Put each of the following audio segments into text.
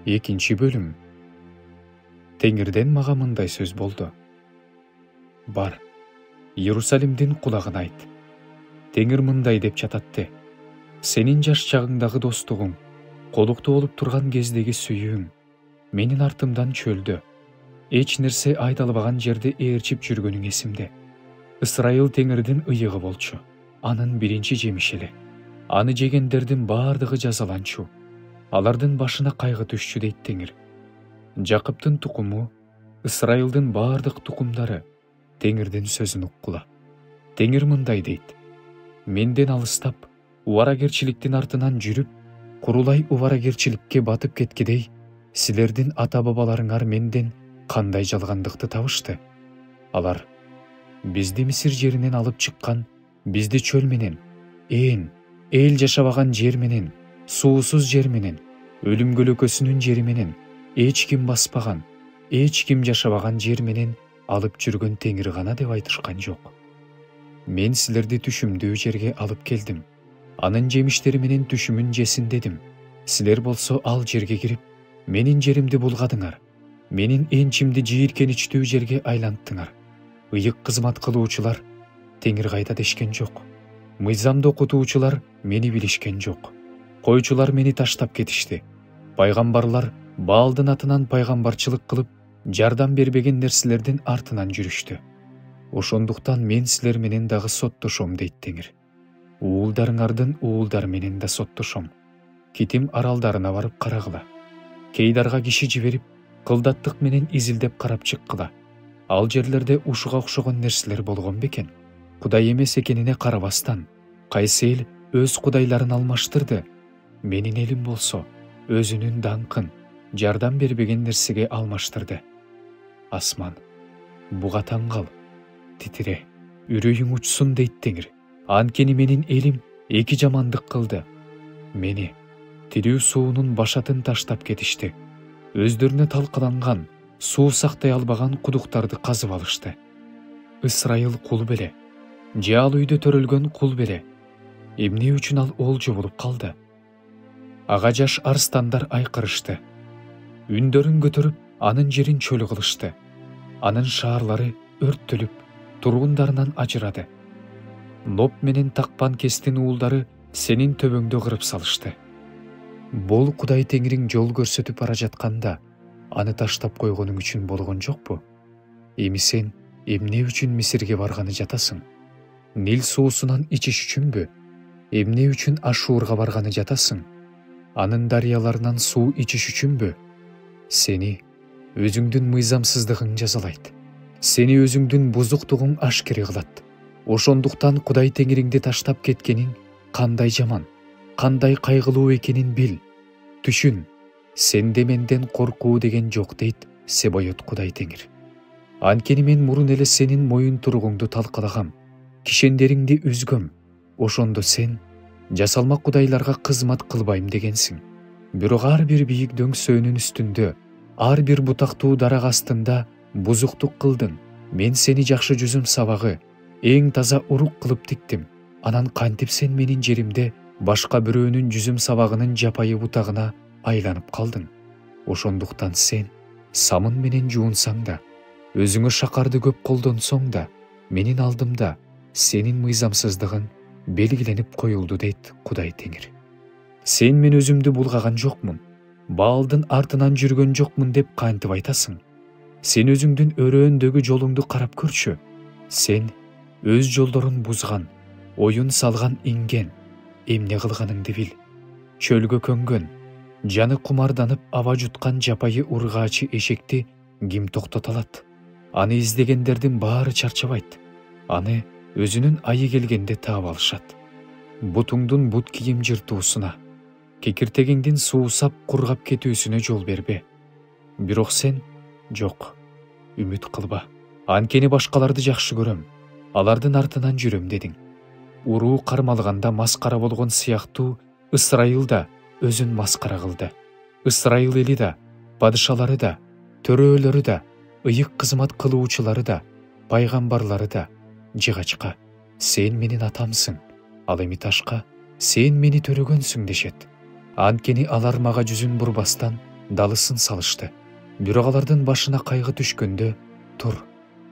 Экинчи бөлүм. Теңирден мага мындай сөз болду. Бар, Иерусалимдин кулагына айт. Теңир мындай деп жататты. Сенин жаш чагыңдагы достугуң, колуктуу болуп турган кездеги сүйүүң, менин артымдан чөлдө, эч нерсе айдалбаган жерде ээрчип жүргөнүң эсимде. Ысрайыл теңирдин ыйыгы болчу, анын биринчи жемиши эле. Аны жегендердин баардыгы жазаланчу, алардын башына кайгы түшчү дейт Теңир. Жакыптын тукуму, Ысрайылдын баардык тукумдары Теңирдин сөзүн уккула. Теңир мындай дейт. Менден алыстап, убаракерчиликтин артынан жүрүп, курулай убаракерчиликке батып кеткидей, силердин ата-бабаларыңар менден кандай жалгандыкты табышты? Алар бизди Мисир жеринен алып чыккан, бизди чөл менен, эл жашабаган жер менен, суусуз жер менен, өлүм көлөкөсүнүн жери менен, эч ким баспаган, эч ким жашабаган жер менен алып жүргөн Теңир гана деп айтышкан жок. Мен силерди түшүмдүү жерге алып келдим. Анын жемиштери менен түшүмүн жесин дедим. Силер болсо ал жерге кирип, менин жеримди булгадыңар. Менин энчимди жийиркеничтүү жерге айланттыңар. Ыйык кызмат кылуучулар Теңир кайда дешкен жок. Мыйзамды окутуучулар мени билишкен жок. Койчулар мени таштап кетишти. Пайгамбарлар Баалдын атынан пайгамбарчылык кылып, жардам бербеген нерселердин артынан жүрүштү. Ошондуктан мен силер менен дагы соттошом дейт Теңир. Уулдарыңардын уулдары менен да соттошом. Китим аралдарына барып карагыла. Кейдарга киши жиберип, кылдаттык менен изилдеп карап чыккыла. Ал жерлерде ушуга окшогон нерселер болгон бекен. Кудай эмес экенине карабастан, кайсы эл өз кудайларын алмаштырды. Менин элим болсо, өзүнүн даңкын, жардам бербеген нерсеге алмаштырды. Асман, буга таң кал, титире, үрөйүң учсун дейт Теңир. Анткени менин элим эки жамандык кылды. Мени тирүү суунун башатын таштап кетишти. Өздөрүнө талкаланган, суу сактай албаган кудуктарды казып алышты. Ысрайыл кул беле, же ал үйдө төрөлгөн кул беле. Эмне үчүн ал олжо болуп калды? Ага жаш арстандар айкырышты. Үндөрүн көтөрүп, анын жерин чөл кылышты. Анын шаарлары өрттөлүп, тургундарынан ажырады. Ноб менен Такпан кестин уулдары сенин төбөңдө кырып салышты. Бул Кудай Теңириң жол көрсөтүп бара жатканда, аны таштап койгонуң үчүн болгон жокпу? Эми сен эмне үчүн Мисирге барганы жатасың? Нил суусунан ичиш үчүнбү? Эмне үчүн Ашурга барганы жатасың? Анын дарыяларынан суу ичиш үчүнбү? Сени өзүңдүн мыйзамсыздыгың жазалайт. Сени өзүңдүн бузуктугуң ашкере кылат. Ошондуктан Кудай Теңириңди таштап кеткениң кандай жаман, кандай кайгылуу экенин бил. Түшүн, сенде менден коркуу деген жок дейт Себайот Кудай Теңир. Анткени мен мурун эле сенин моюн туругуңду талкалагам, кишендериңди үзгөм. Ошондо сен жасалма кудайларга кызмат кылбайм дегенсиң. Бирок ар бир бийик дөңсөөнүн үстүндө, ар бир бутактуу дарак астында бузуктук кылдың. Мен сени жакшы жүзүм сабагы, эң таза урук кылып тиктим. Анан кантип сен менин жеримде башка бирөөнүн жүзүм сабагынын жапайы бутагына айланып калдың? Ошондуктан сен самын менен жуунсаң да, өзүңө шакарды көп колдонсоң да, менин алдымда сенин мыйзамсыздыгың белгиленип коюлду дейт Кудай Теңир. Сен мен өзүмдү булгаган жокмун, Баалдын артынан жүргөн жокмун деп кантип айтасың? Сен өзүңдүн өрөөндөгү жолуңду карап көрчү. Сен өз жолдорун бузган, оюн салган инген, эмне кылганыңды бил. Чөлгө көнгөн, жаны кумарданып аба жуткан жапайы ургаачы эшекти ким токтото алат? Аны издегендердин баары чарчабайт. Аны өзүнүн айы келгенде таап алышат. Бутуңдун бут кийим жыртуусуна, кекиртегиңдин суусап кургап кетүүсүнө жол бербе. Бирок сен жок, үмүт кылба. Анткени башкаларды жакшы көрөм, алардын артынан жүрөм дедиң. Уруу кармалганда маскара болгон сыяктуу Ысрайыл да өзүн маскара кылды. Ысрайыл эли да, падышалары да, төрөлөрү да, ыйык кызмат кылуучулары да, пайгамбарлары да жыгачка сен менин атамсың, ал эми ташка сен мени төрөгөнсүң дешет. Анткени алар мага жүзүн бурбастан далысын салышты. Бирок алардын башына кайгы түшкөндө, тур,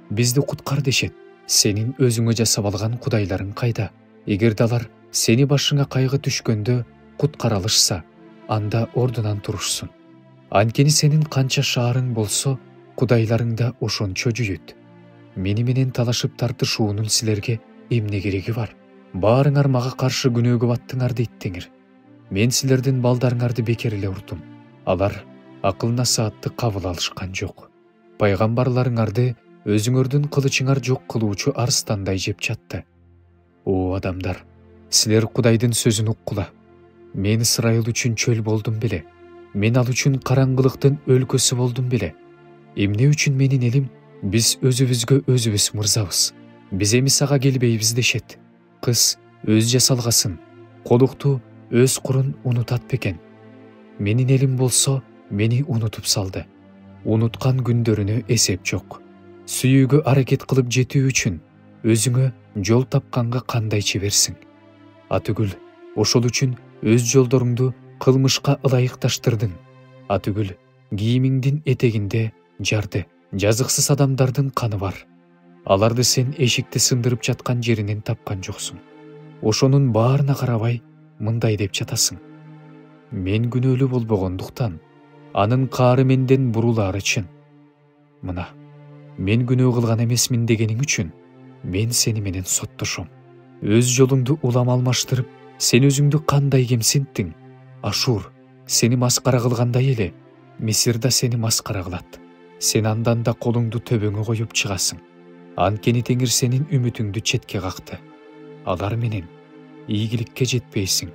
бизди куткар дешет. Сенин өзүңө жасап алган кудайларың кайда? Эгерде алар сени башыңа кайгы түшкөндө куткара алышса, анда ордунан турушсун. Анткени сенин канча шаарың болсо, кудайларың да ошончо жүйөт. Мени менен талашып тартышуунун силерге эмне кереги бар? Баарыңар мага каршы күнөөгө баттыңар дейт Теңир. Мен силердин балдарыңарды бекер эле урдум. Алар акыл насаатты кабыл алышкан жок. Пайгамбарларыңарды өзүңөрдүн кылычыңар жок кылуучу арстандай жеп жатты. О адамдар, силер Кудайдын сөзүн уккула. Мен Ысрайыл үчүн чөл болдум беле? Мен ал үчүн караңгылыктын өлкөсү болдум беле? Эмне үчүн менин элим, биз өзүбүзгө өзүбүз мырзабыз. Биз эми сага келбейбиз дешет. Кыз өз жасалгасын, колукту өз курун унутат бекен. Менин элим болсо мени унутуп салды. Унуткан күндөрүнө эсеп жок. Сүйүүгө аракет кылып жетүү үчүн өзүңө жол тапканга кандайчы берсиң? Атүгүл, ошол үчүн өз жолдоруңду кылмышка ылайыкташтырдың. Атүгүл, кийимиңдин этегинде жарды, жазыксыз адамдардын каны бар. Аларды сен эшикти сындырып жаткан жеринен тапкан жоксуң. Ошонун баарына карабай мындай деп жатасың. Мен күнөөлүү болбогондуктан, анын каары менден бурулаары чын. Мына, мен күнөө кылган эмесмин дегениң үчүн мен сени менен соттошом. Өз жолуңду улам алмаштырып, сен өзүңдү кандай кемсинттиң? Ашур сени маскара кылгандай эле, Мисир да сени маскара кылат. Сен андан да колуңду төбөңө коюп чыгасың. Анткени Теңир сенин үмүтүңдү четке какты. Алар менен ийгиликке жетпейсиң.